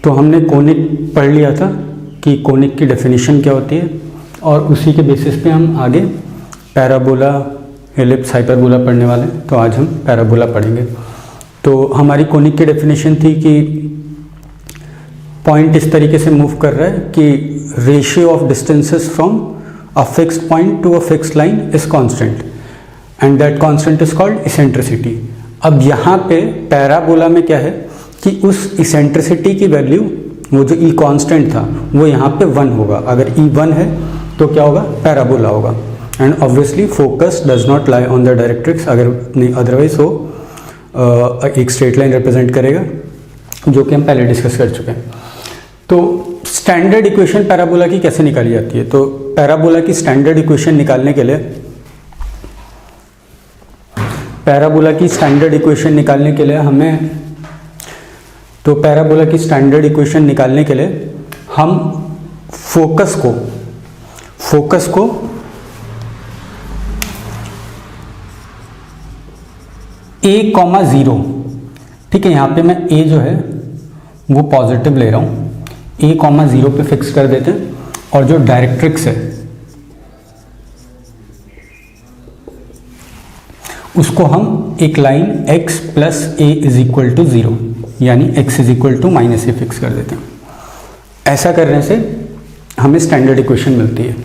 तो हमने कोनिक पढ़ लिया था कि कोनिक की डेफिनेशन क्या होती है, और उसी के बेसिस पे हम आगे पैराबोला, एलिप्स, हाइपरबोला पढ़ने वाले हैं। तो आज हम पैराबोला पढ़ेंगे। तो हमारी कोनिक की डेफिनेशन थी कि पॉइंट इस तरीके से मूव कर रहा है कि ratio of distances from a fixed point to a fixed line is constant and that constant is called eccentricity. अब यहाँ पे पैराबोला में क्या है कि उस इसेंट्रिसिटी की वैल्यू, वो जो ई कांस्टेंट था वो यहाँ पे 1 होगा। अगर ई 1 है तो क्या होगा, पैराबोला होगा। And obviously focus does not lie on the directrix, अगर नहीं अदरवाइज वो एक स्ट्रेट लाइन रिप्रेजेंट करेगा, जो कि हम पहले डिस्कस कर चुके हैं। तो स्टैंडर्ड इक्वेशन पैराबोला की कैसे निकाली जाती है? तो पैराबोला की स्टैंडर्ड इक्वेशन निकालने के लिए हम फोकस को A,0, ठीक है, यहाँ पे मैं A जो है वो पॉजिटिव ले रहा हूँ, A,0 पे फिक्स कर देते हैं। और जो डायरेक्ट्रिक्स है उसको हम एक line x plus a is equal to 0 यानी x is equal to minus a fix कर देते हैं। ऐसा करने से हमें स्टैंडर्ड इक्वेशन मिलती है।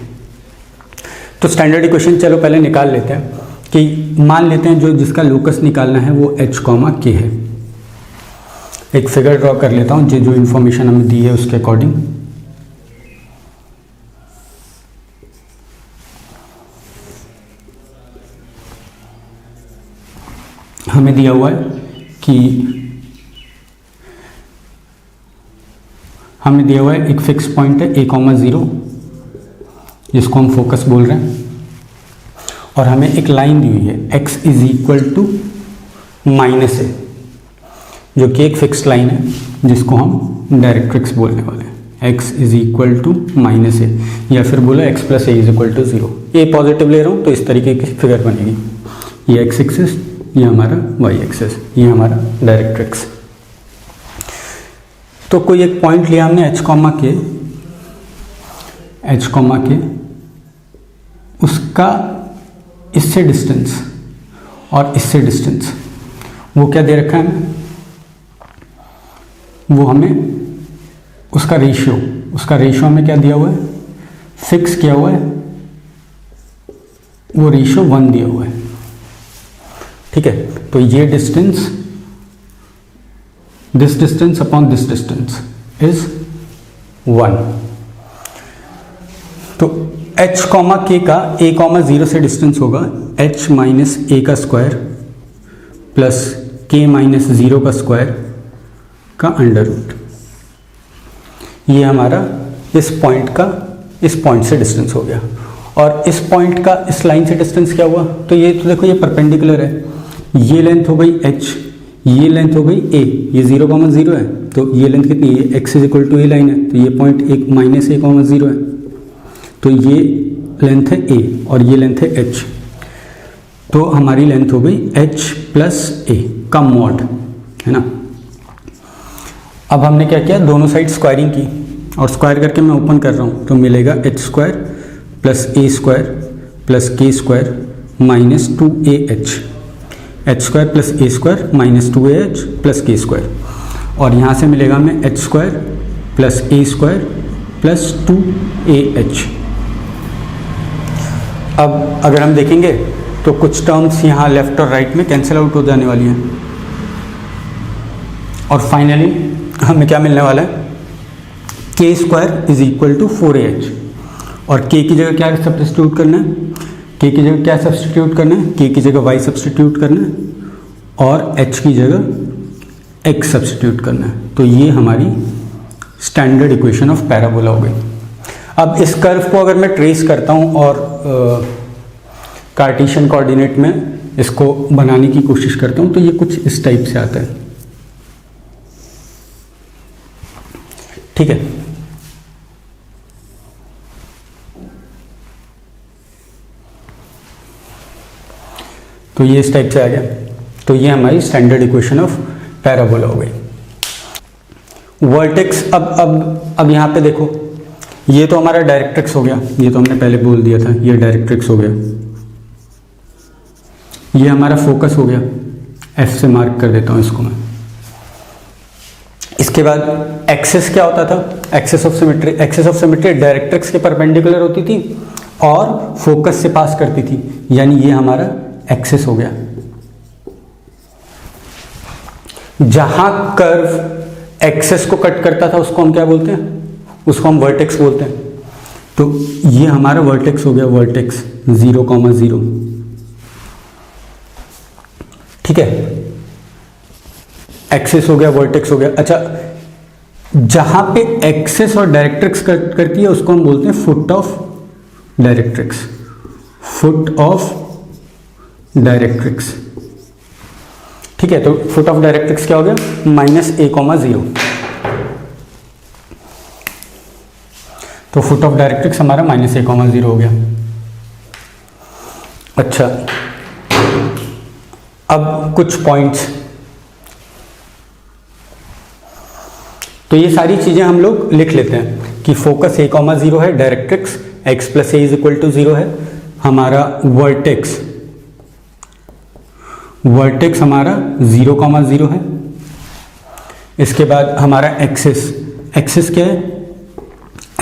तो स्टैंडर्ड इक्वेशन चलो पहले निकाल लेते हैं कि मान लेते हैं जो जिसका लोकस निकालना है वो h, k है। एक फिगर ड्रॉ कर लेता हूँ जो इन्फॉर्मेशन हमें दी है उसके अकॉर्डिंग। हमें दिया हुआ है एक फिक्स पॉइंट है A,0 जिसको हम फोकस बोल रहे हैं, और हमें एक लाइन दी हुई है x is equal to minus A, जो कि एक फिक्स लाइन है जिसको हम डायरेक्ट्रिक्स बोलने वाले हैं। x is equal to minus A, या फिर बोला x plus A is equal to 0। A positive ले रहा हूँ तो इस तरीके की फिगर बनेगी। ये x एक्सिस, ये हमारा y एक्सिस, ये हमारा डायरेक्ट्रिक्स। तो कोई एक पॉइंट लिया हमने h, के उसका इससे डिस्टेंस और इससे डिस्टेंस वो क्या दे रखा है हमें, वो हमें उसका रेशियो हमें क्या दिया हुआ है, फिक्स किया हुआ है, वो रेशियो 1 दिया हुआ है। ठीक है, तो ये distance, this distance upon this distance is 1। तो h, k का A,0 से डिस्टेंस होगा h माइनस ए का स्क्वायर प्लस k माइनस 0 का स्क्वायर का अंडर रूट। ये हमारा इस पॉइंट से डिस्टेंस हो गया। और इस पॉइंट का इस लाइन से डिस्टेंस क्या हुआ, तो ये तो देखो ये परपेंडिकुलर है, ये लेंथ हो गई h, ये लेंथ हो गई a, ये 0,0 है, तो ये लेंथ कितनी है, x is equal to a line है, तो ये पॉइंट एक माइनस A,0 है, तो ये लेंथ है a और ये लेंथ है h, तो हमारी लेंथ हो गई h प्लस a का मॉड, है ना। अब हमने क्या किया, दोनों साइड स्क्वायरिंग की, और स्क्वायर करके मैं ओपन कर रहा हूँ, तो मिलेगा h square plus a square plus k square minus 2ah, h square plus a square minus 2ah plus k square, और यहाँ से मिलेगा हमें h square plus a square plus 2ah। अब अगर हम देखेंगे तो कुछ टर्म्स यहाँ लेफ्ट और राइट में कैंसिल आउट हो जाने वाली हैं, और फाइनली हमें क्या मिलने वाला है, k square is equal to 4ah, और k की जगह क्या सब्स्टिट्यूट करना है, k की जगह क्या सब्स्टिट्यूट करना है, k की जगह y सब्स्टिट्यूट करना है, और h की जगह x सब्स्टिट्यूट करना है। तो ये हमारी स्टैंडर्ड इक्वेशन ऑफ पैराबोला हो गई। अब इस कर्व को अगर मैं ट्रेस करता हूँ और कार्टेशियन कोऑर्डिनेट में इसको बनाने की कोशिश करता हूँ, तो ये कुछ इस टाइप से आता है। ठीक है, तो ये इस टाइप से आ गया। तो ये हमारी स्टैंडर्ड इक्वेशन ऑफ पैराबोला हो गई। वर्टेक्स अब यहाँ पे देखो, ये तो हमारा डायरेक्ट्रिक्स हो गया, ये तो हमने पहले बोल दिया था, ये डायरेक्ट्रिक्स हो गया, ये हमारा फोकस हो गया, एफ से मार्क कर देता हूँ इसको मैं। इसके बाद एक्सिस क्या होता था, axis of symmetry, axis of symmetry directrix के परपेंडिकुलर होती थी और फोकस से पास करती थी, यानी ये हमारा एक्सिस हो गया। जहां कर्व एक्सिस को कट करता था उसको हम क्या बोलते हैं, उसको हम वर्टेक्स बोलते हैं। तो ये हमारा वर्टेक्स हो गया, वर्टेक्स 0,0, ठीक है, एक्सिस हो गया, वर्टेक्स हो गया। अच्छा, जहां पे एक्सिस और डायरेक्ट्रिक्स कट करती है उसको हम बोलते हैं foot of directrix, foot of directrix, ठीक है। तो फुट ऑफ डायरेक्ट्रिक्स क्या हो गया, -a,0। तो फुट ऑफ डायरेक्ट्रिक्स हमारा -a,0 हो गया। अच्छा, अब कुछ पॉइंट्स, तो ये सारी चीजें हम लोग लिख लेते हैं कि फोकस a,0 है, डायरेक्ट्रिक्स x + a = 0 है, हमारा वर्टेक्स हमारा 0,0 है। इसके बाद हमारा एक्सिस क्या है,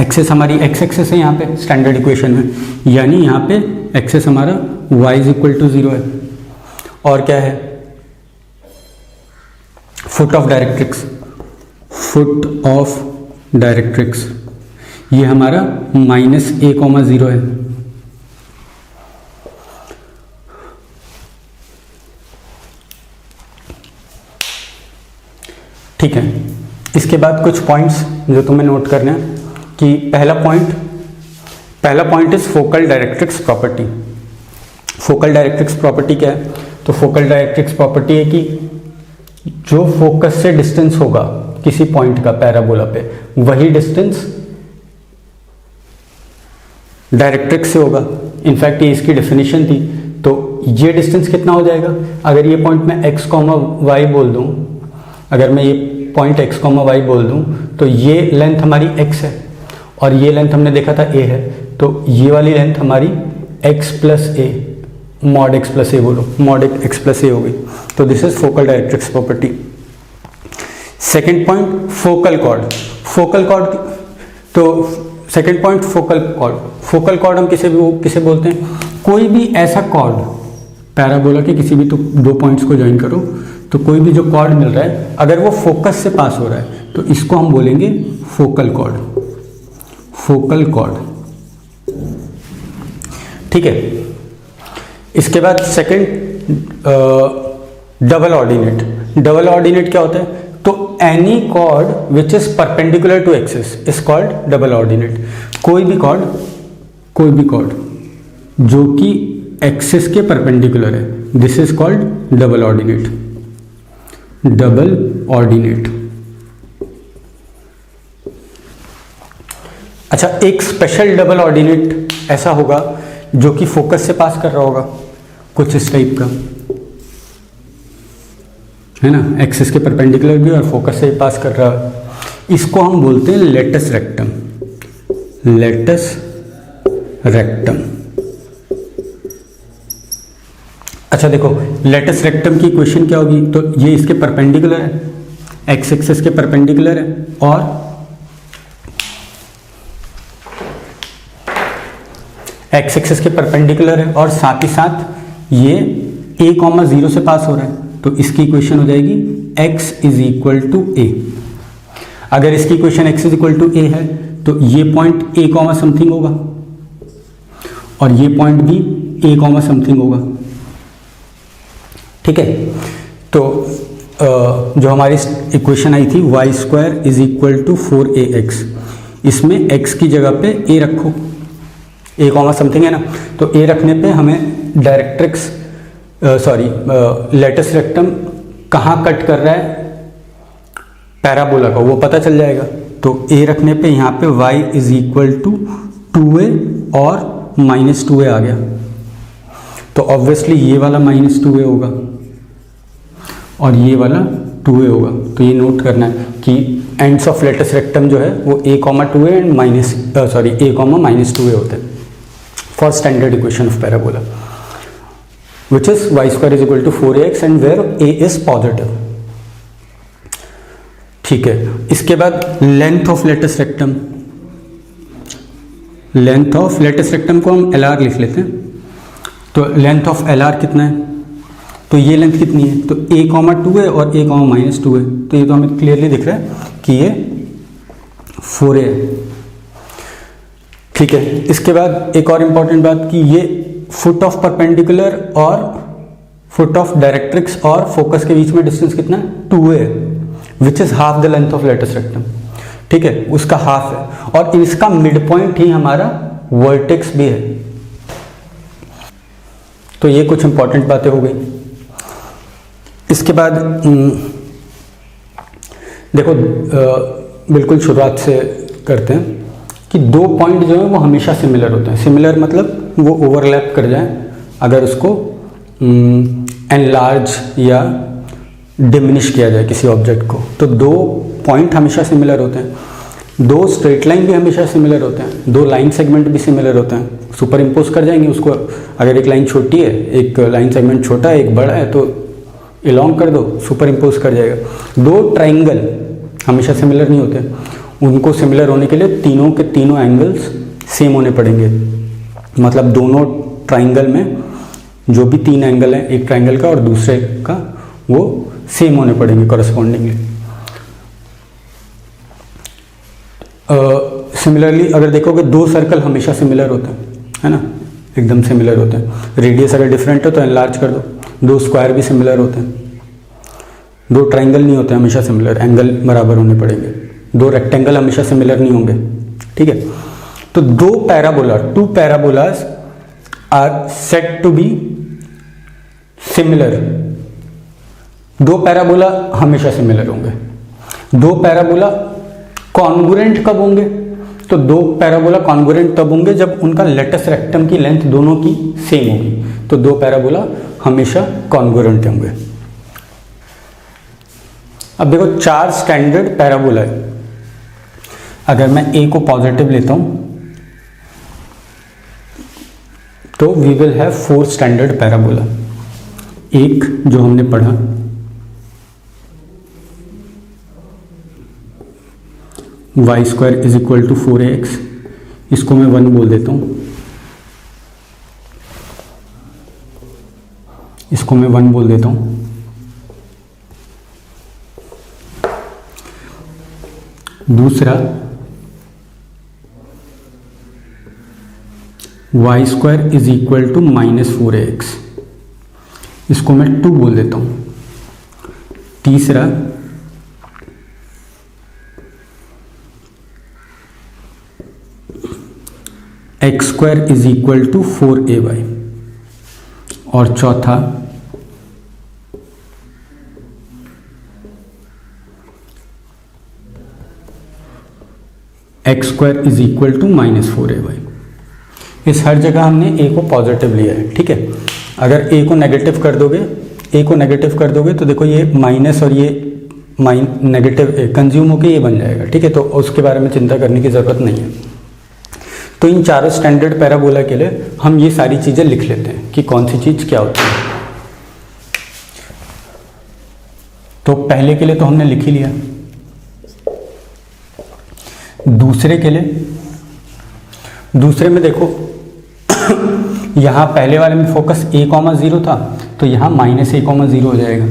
एक्सिस हमारी x एक्सिस है यहाँ पे स्टैंडर्ड इक्वेशन में, यानी यहाँ पे एक्सिस हमारा y = 0 है। और क्या है, foot of directrix, foot of directrix ये हमारा -a,0 है। ठीक है, इसके बाद कुछ पॉइंट्स जो तुम्हें नोट करने हैं कि पहला point is focal directrix property. Focal directrix property क्या है, तो फोकल डायरेक्ट्रिक्स प्रॉपर्टी है कि जो फोकस से डिस्टेंस होगा किसी पॉइंट का पैराबोला पे, वही डिस्टेंस डायरेक्ट्रिक्स से होगा। इनफैक्ट ये इसकी डेफिनेशन थी। तो ये डिस्टेंस कितना हो जाएगा, अगर ये पॉइंट मैं x, y बोल दूं, अगर मैं ये पॉइंट x, y बोल दूं, तो ये लेंथ हमारी x है और ये लेंथ हमने देखा था a है, तो ये वाली लेंथ हमारी x + a, mod x + a बोलो, मॉड x + a हो गई। तो this is focal directrix property. Second point focal cord. तो सेकेंड पॉइंट फोकल कॉर्ड हम किसे बोलते हैं, कोई भी ऐसा कॉर्ड पैराबोला के किसी भी तो दो पॉइंट्स को ज्वाइन करो, तो कोई भी जो कॉर्ड मिल रहा है अगर वो फोकस से पास हो रहा है तो इसको हम बोलेंगे फोकल कॉर्ड, ठीक है। इसके बाद सेकंड डबल ऑर्डिनेट क्या होता है, तो any chord which is perpendicular to axis is called double ordinate. कोई भी कॉर्ड जो कि एक्सिस के परपेंडिकुलर है, this is called double ordinate. अच्छा, एक स्पेशल डबल ऑर्डिनेट ऐसा होगा जो कि फोकस से पास कर रहा होगा, कुछ इस टाइप का, है ना, एक्सिस के परपेंडिकुलर भी और फोकस से पास कर रहा है। इसको हम बोलते हैं लेटस रेक्टम। अच्छा देखो, लेटस रेक्टम की इक्वेशन क्या होगी, तो ये इसके परपेंडिकुलर है, एक्स एक्सिस के परपेंडिकुलर है और एक्स एक्सिस के परपेंडिकुलर है और साथ ही साथ ये a,0 से पास हो रहा है, तो इसकी इक्वेशन हो जाएगी x = a। अगर इसकी इक्वेशन x = a है तो ये पॉइंट a, समथिंग होगा और ये पॉइंट भी a, समथिंग होगा, ठीक है। तो जो हमारी इक्वेशन आई थी y² = 4ax, इसमें x की जगह पे a रखो, a, समथिंग है ना, तो a रखने पे हमें डायरेक्ट्रिक्स लेटस रेक्टम कहाँ कट कर रहा है पैराबोला का वो पता चल जाएगा। तो a रखने पे यहाँ पे y = 2a और -2a आ गया, तो ऑब्वियसली ये वाला -2a होगा और ये वाला 2a होगा। तो ये नोट करना है कि एंड्स ऑफ लेटेस्ट रेक्टम जो है वो a, 2a and minus sorry a, -2a होते हैं for standard equation of parabola which is y square is equal to 4ax and where a is positive. ठीक है, इसके बाद length of latus rectum, length of latus rectum को हम LR लिख लेते हैं। तो लेंथ ऑफ LR कितना है, तो ये लेंथ कितनी है, तो a, 2 है और a, -2 है, तो ये तो हमें क्लियरली दिख रहा है कि ये 4a है। ठीक है, इसके बाद एक और इम्पॉर्टेंट बात कि ये फुट ऑफ परपेंडिकुलर और फुट ऑफ डायरेक्ट्रिक्स और फोकस के बीच में डिस्टेंस कितना है, 2a है, which is half the length of latus rectum. ठीक है, उसका हाफ है और इसका मिड पॉइंट ही हमारा वर्टेक्स भी है। तो ये कुछ इंपॉर्टेंट बातें हो गई। इसके बाद देखो बिल्कुल शुरुआत से करते हैं कि दो पॉइंट जो है वो हमेशा सिमिलर होते हैं। सिमिलर मतलब वो ओवरलैप कर जाए अगर उसको एनलार्ज या डिमिनिश किया जाए किसी ऑब्जेक्ट को, तो दो पॉइंट हमेशा सिमिलर होते हैं। दो स्ट्रेट लाइन भी हमेशा सिमिलर होते हैं, दो लाइन सेगमेंट भी सिमिलर होते हैं। सुपर इम्पोज कर जाएंगे उसको, अगर एक लाइन छोटी है, एक लाइन सेगमेंट छोटा है, एक बड़ा है, तो इलॉन्ग कर दो, सुपर इम्पोज कर जाएगा। दो ट्राइंगल हमेशा सिमिलर नहीं होते, उनको सिमिलर होने के लिए तीनों के तीनों एंगल्स सेम होने पड़ेंगे। मतलब दोनों ट्राइंगल में जो भी तीन एंगल हैं, एक ट्राइंगल का और दूसरे का, वो सेम होने पड़ेंगे कॉरस्पॉन्डिंगली। सिमिलरली अगर देखोगे दो सर्कल हमेशा सिमिलर होते हैं, है ना, एकदम सिमिलर होते हैं। रेडियस अगर डिफरेंट हो तो एनलार्ज कर दो। दो स्क्वायर भी सिमिलर होते हैं। दो ट्राइंगल नहीं होते हमेशा सिमिलर, एंगल बराबर होने पड़ेंगे। दो रेक्टेंगल हमेशा सिमिलर नहीं होंगे। ठीक है, तो दो parabola, two parabolas are said to be similar. दो पैराबोला हमेशा सिमिलर होंगे। दो पैराबोला कॉन्ग्रुएंट कब होंगे, तो दो पैराबोला कॉन्ग्रुएंट तब होंगे जब उनका लेटेस्ट रेक्टम की लेंथ दोनों की सेम होगी, तो दो पैराबोला हमेशा कॉन्ग्रुएंट होंगे। अब देखो चार स्टैंडर्ड पैराबोला है। अगर मैं ए को पॉजिटिव लेता हूं तो we will have 4 standard parabola. एक जो हमने पढ़ा y square is equal to 4ax, इसको मैं 1 बोल देता हूं, इसको मैं 1 बोल देता हूं। दूसरा y square is equal to -4ax, इसको मैं 2 बोल देता हूं। तीसरा x square is equal to 4ay, और चौथा x square is equal to -4ay। इस हर जगह हमने a को पॉजिटिव लिया है। ठीक है, अगर a को नेगेटिव कर दोगे तो देखो ये माइनस और ये नेगेटिव कंज्यूम होकर ये बन जाएगा। ठीक है, तो उसके बारे में चिंता करने की ज़रूरत नहीं है। तो इन चारों स्टैंडर्ड पैराबोला के लिए हम ये सारी चीज़ें लिख लेते हैं कि कौन सी चीज़ क्या होती है। तो पहले के लिए तो हमने लिख ही लिया। दूसरे के लिए, दूसरे में देखो यहाँ पहले वाले में फोकस a, 0 था, तो यहाँ -a, 0 हो जाएगा।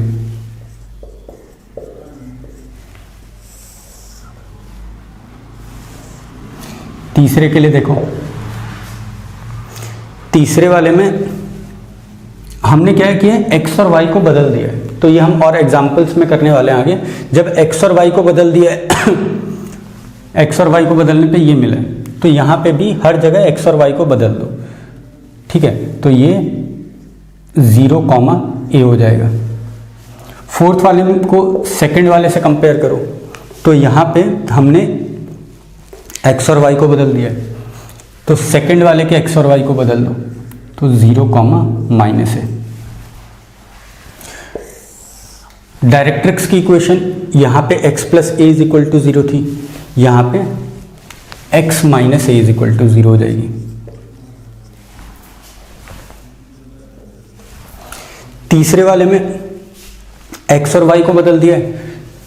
तीसरे के लिए देखो, तीसरे वाले में हमने क्या किया, x और y को बदल दिया है। तो ये हम और एग्जांपल्स में करने वाले हैं आगे। जब x और y को बदल दिया है x और y को बदलने पे ये मिला है, तो यहाँ पे भी हर जगह x और y को बदल दो। ठीक है, तो ये 0, a हो जाएगा। फोर्थ वाले को सेकंड वाले से कंपेयर करो, तो यहाँ पे हमने x और y को बदल दिया है, तो सेकंड वाले के x और y को बदल दो, तो 0, -a। डायरेक्ट्रिक्स की इक्वेशन यहाँ पे x plus A is equal to 0 थी, यहाँ पे x minus a is equal to 0 हो जाएगी। तीसरे वाले में x और y को बदल दिया है,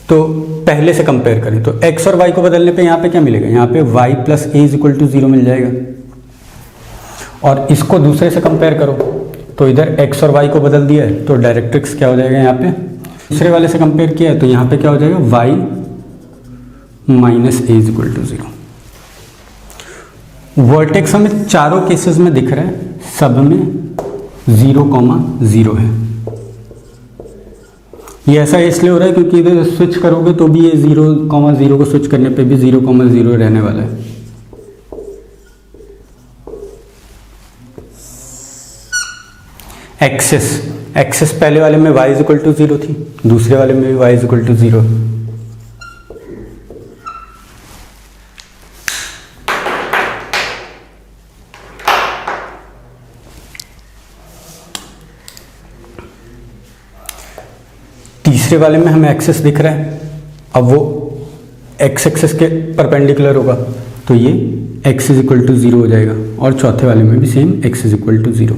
तो पहले से कंपेयर करें तो x और y को बदलने पे यहाँ पे क्या मिलेगा, यहाँ पे y plus A is equal to 0 मिल जाएगा। और इसको दूसरे से कंपेयर करो तो इधर x और y को बदल दिया है तो डायरेक्ट्रिक्स क्या हो जाएगा, यहाँ पे दूसरे वाले से कंपेयर किया है तो यहाँ पे क्या हो जाएगा, y minus a is equal to 0। Vertex हमें चारों केसेस में दिख रहा है, सब में 0,0 है। ये ऐसा इसलिए हो रहा है क्योंकि इधर स्विच करोगे तो भी ये 0,0 को स्विच करने पे भी 0,0 रहने वाला है। एक्सेस पहले वाले में y इज इक्वल टू 0 थी, दूसरे वाले में भी y इज इक्वल टू 0। तीसरे वाले में हमें एक्सेस दिख रहा है, अब वो x एक्सेस के परपेंडिकुलर होगा तो ये x इज इक्वल टू 0 हो जाएगा। और चौथे वाले में भी same x is equal to 0।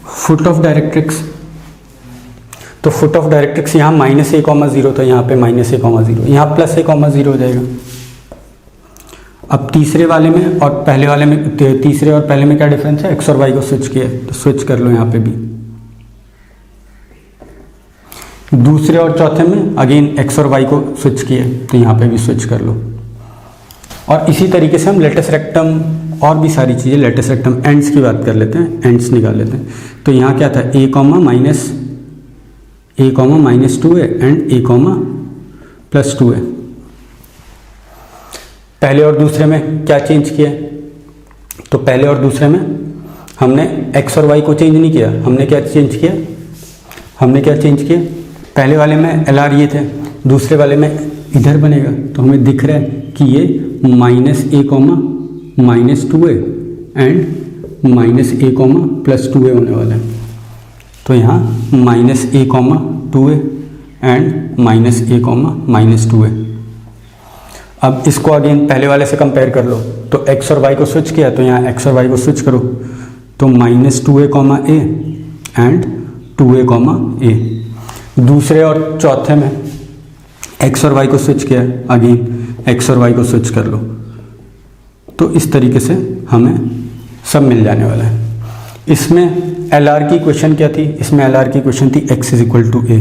Foot of directrix, तो फुट ऑफ डायरेक्ट्रिक्स यहाँ -a,0 था, यहाँ पे -a,0, यहाँ +a,0 हो जाएगा। अब तीसरे वाले में और पहले वाले में, तीसरे और पहले में क्या डिफरेंस है, x और y को स्विच किया है तो स्विच कर लो यहाँ पे भी। दूसरे और चौथे में अगेन x और y को स्विच किया है तो यहाँ पे भी स्विच कर लो। और इसी तरीके से हम लेटस रेक्टम और भी सारी चीज़ें, लेटस रेक्टम एंड्स की बात कर लेते हैं, एंड्स निकाल लेते हैं। तो यहाँ क्या था, a, -2a and a, +2a। पहले और दूसरे में क्या चेंज किया, तो पहले और दूसरे में हमने x और y को चेंज नहीं किया, हमने क्या चेंज किया, पहले वाले में LR ये थे, दूसरे वाले में इधर बनेगा तो हमें दिख रहा है कि ये -a, -2a and -a, +2a होने वाला है। तो यहाँ -a, 2a and -a, -2a। अब इसको अगेन पहले वाले से कंपेयर कर लो, तो x और y को स्विच किया तो यहाँ x और y को स्विच करो तो -2a, a and 2a, a। दूसरे और चौथे में x और y को स्विच किया, अगेन x और y को स्विच कर लो तो इस तरीके से हमें सब मिल जाने वाला है। इसमें LR की इक्वेशन क्या थी, इसमें LR की इक्वेशन थी x is equal to a।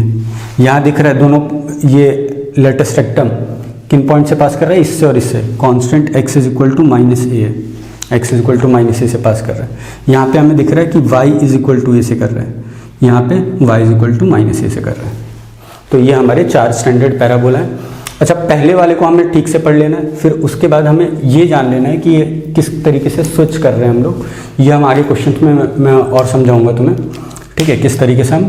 यहाँ दिख रहा है दोनों, ये लेटेस्ट रेक्टम किन पॉइंट से पास कर रहा है, इससे और इससे, constant x is equal to -a है, x is equal to -a से पास कर रहा है। यहाँ पे हमें दिख रहा है कि y is equal to a से कर रहा है, यहाँ पे y is equal to -a से कर रहा है। तो ये हमारे 4 स्टैंडर्ड पैराबोला है। अच्छा, पहले वाले को हमें ठीक से पढ़ लेना है, फिर उसके बाद हमें ये जान लेना है कि ये किस तरीके से स्विच कर रहे हैं हम लोग। ये हम आगे क्वेश्चन में मैं और समझाऊंगा तुम्हें, ठीक है, किस तरीके से हम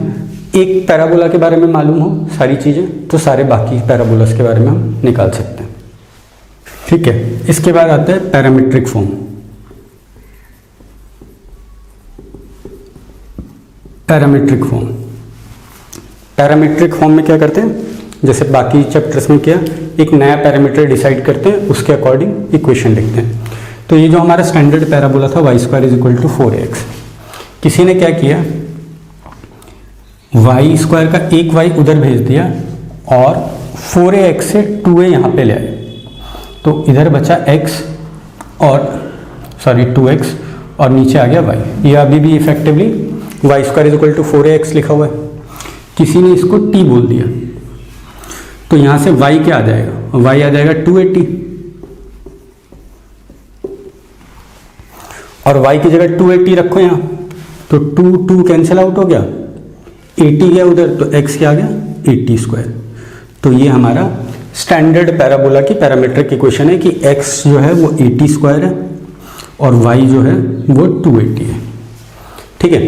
एक पैराबोला के बारे में मालूम हो सारी चीज़ें तो सारे बाकी पैराबोलास के बारे में हम निकाल सकते हैं। ठीक है, इसके बाद आता है पैरामीट्रिक फॉर्म। पैरामीट्रिक फॉर्म में क्या करते हैं, जैसे बाकी चैप्टर्स में किया, एक नया पैरामीटर डिसाइड करते हैं, उसके अकॉर्डिंग इक्वेशन लिखते हैं। तो ये जो हमारा स्टैंडर्ड पैराबोला था y² is equal to 4ax, किसी ने क्या किया, y² का एक y उधर भेज दिया और 4ax से 2a यहाँ पे ले आए, तो इधर बचा x और 2x और नीचे आ गया y। ये अभी भी effectively y² is equal to 4ax लिखा हुआ है। किसी ने इसको t बोल दिया तो यहाँ से y क्या आ जाएगा, y आ जाएगा 280 और y की जगह 280 रखो यहाँ, तो 2 कैंसिल आउट हो गया, 80 गया उधर तो x क्या आ गया 80²। तो ये हमारा स्टैंडर्ड पैराबोला की पैरामीट्रिक इक्वेशन है कि x जो है वो 80² है और y जो है वो 280 है। ठीक है,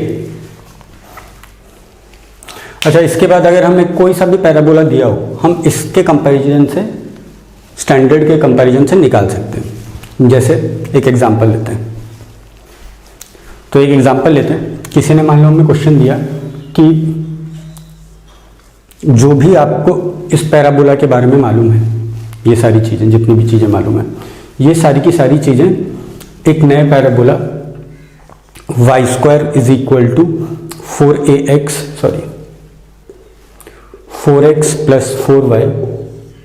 अच्छा, इसके बाद अगर हमें कोई सा भी पैराबोला दिया हो, हम इसके कंपैरिजन से, स्टैंडर्ड के कंपैरिजन से निकाल सकते हैं। जैसे एक एग्जांपल लेते हैं, तो एक एग्जांपल लेते हैं, किसी ने मान लो हमें क्वेश्चन दिया कि जो भी आपको इस पैराबोला के बारे में मालूम है, ये सारी चीज़ें, जितनी भी चीज़ें मालूम है, ये सारी की सारी चीज़ें एक नए parabola y square is equal to 4x plus 4y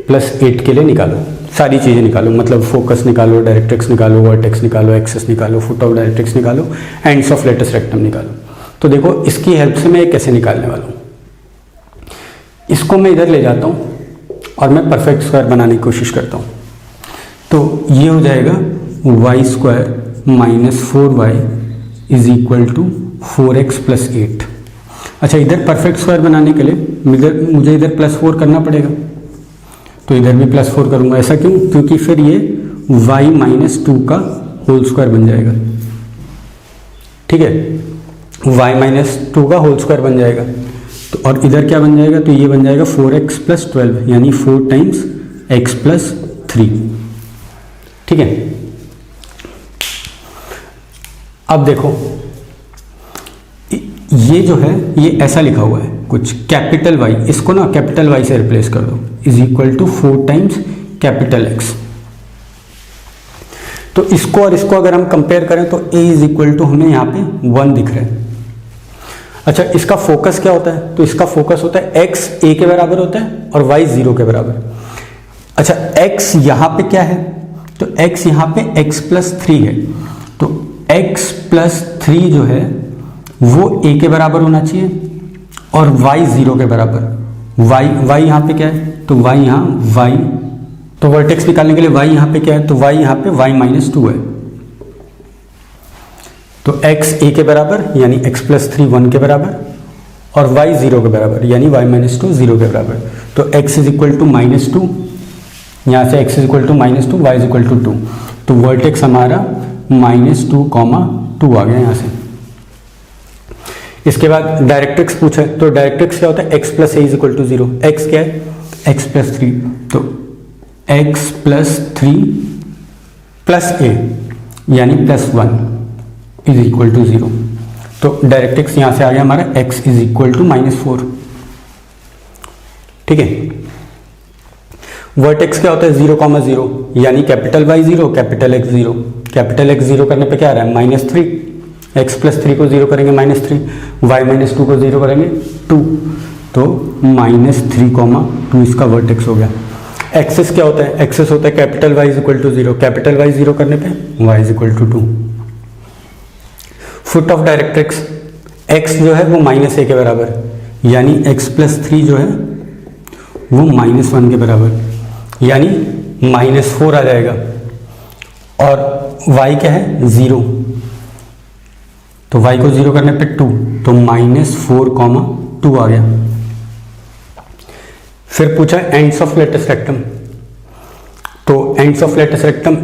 plus 8 के लिए निकालो। सारी चीज़ें निकालो, मतलब फोकस निकालो, डायरेक्ट्रिक्स निकालो, वर्टेक्स निकालो, एक्सिस निकालो, फुट ऑफ डायरेक्ट्रिक्स निकालो, एंड्स ऑफ लेटस रेक्टम निकालो। तो देखो इसकी हेल्प से मैं कैसे निकालने वाला हूँ। इसको मैं इधर ले जाता हूँ और मैं परफेक्ट स्क्वायर बनाने की कोशिश करता हूँ। तो ये हो जाएगा y square minus 4y is equal to 4x plus 8। अच्छा, इधर परफेक्ट स्क्वायर बनाने के लिए मुझे इधर +4 करना पड़ेगा, तो इधर भी +4 करूँगा। ऐसा क्यों? क्योंकि फिर ये y माइनस 2 का होल स्क्वायर बन जाएगा। ठीक है, y माइनस 2 का होल स्क्वायर बन जाएगा। तो और इधर क्या बन जाएगा? तो ये बन जाएगा 4x प्लस 12, यानी 4 टाइम्स x प्लस 3। ठीक है, अब देखो ये जो है ये ऐसा लिखा हुआ है कुछ कैपिटल Y, इसको ना कैपिटल Y से रिप्लेस कर दो, is equal to 4 times capital X। तो इसको और इसको अगर हम कंपेयर करें तो a इज इक्वल टू हमें यहाँ पे 1 दिख रहा है। अच्छा, इसका फोकस क्या होता है? तो इसका फोकस होता है x a के बराबर होता है और y 0 के बराबर। अच्छा, x यहाँ पे क्या है? तो x यहाँ पे x प्लस 3 है, तो x प्लस 3 जो है वो a के बराबर होना चाहिए और y 0 के बराबर। y यहाँ पे क्या है? तो y यहाँ y, तो वर्टेक्स निकालने के लिए y यहाँ पे क्या है? तो y यहाँ पे y माइनस 2 है। तो x a के बराबर यानी x प्लस 3 1 के बराबर और y 0 के बराबर यानी y माइनस 2 0 के बराबर। तो x इज इक्वल टू -2, यहाँ से x is equal to -2, y is equal to 2। तो वर्टेक्स हमारा -2, 2 आ गया यहाँ से। इसके बाद डायरेक्ट्रिक्स पूछा है, तो डायरेक्ट्रिक्स क्या होता है? x plus a is equal to 0। x क्या है? x प्लस 3, तो x प्लस 3 प्लस a यानी +1 इज इक्वल टू 0। तो डायरेक्ट्रिक्स यहाँ से आ गया हमारा x इज इक्वल टू -4। ठीक है, वर्टेक्स क्या होता है? 0, 0 यानी capital Y 0 capital X 0। Capital X 0 करने पे क्या आ रहा है? -3। x प्लस 3 को 0 करेंगे -3, y माइनस 2 को 0 करेंगे 2, तो -3, 2 इसका वर्टेक्स हो गया। एक्सेस क्या होता है? एक्सेस होता है capital Y is equal to 0, capital Y 0 करने पे y is equal to 2। Foot of directrix x जो है वो -a के बराबर, यानी x प्लस 3 जो है वो -1 के बराबर, यानी -4 आ जाएगा। और y क्या है? 0, तो y को 0 करने पे 2, तो -4, 2 आ गया। फिर पूछा एंड्स ऑफ लेटस रेक्टम, तो ends of latus rectum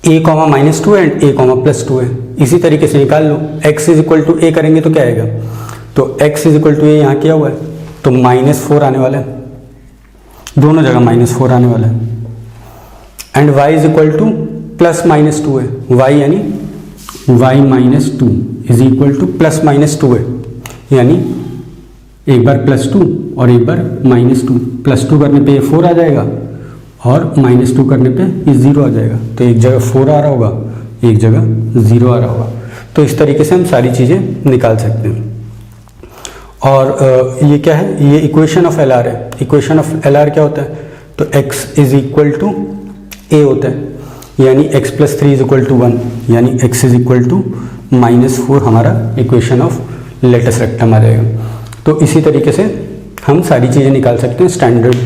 a, -2 and a, +2 है। इसी तरीके से निकाल लो। x is equal to a करेंगे तो क्या आएगा? तो x is equal to a यहाँ किया हुआ है, तो -4 आने वाला है, दोनों जगह -4 आने वाला है। And y is equal to +-2 है, y यानी y minus 2 is equal to +-2 है, यानी एक बार +2 और एक बार -2। +2 करने पे ये 4 आ जाएगा और -2 करने पे ये 0 आ जाएगा। तो एक जगह 4 आ रहा होगा, एक जगह 0 आ रहा होगा। तो इस तरीके से हम सारी चीज़ें निकाल सकते हैं। और ये क्या है? ये इक्वेशन ऑफ LR है। इक्वेशन ऑफ LR क्या होता है? तो x is equal to a होता है, यानी x plus 3 is equal to 1, यानी x इज इक्वल टू -4 हमारा इक्वेशन ऑफ लेटस रेक्टम आ जाएगा। तो इसी तरीके से हम सारी चीज़ें निकाल सकते हैं स्टैंडर्ड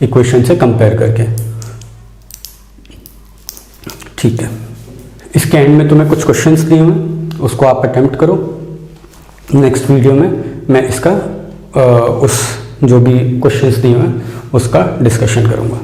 इक्वेशन से कंपेयर करके। ठीक है, इसके एंड में तुम्हें कुछ क्वेश्चंस दिए हुए, उसको आप अटेम्प्ट करो। नेक्स्ट वीडियो में मैं इसका उस जो भी क्वेश्चंस दिए हुए उसका डिस्कशन करूँगा।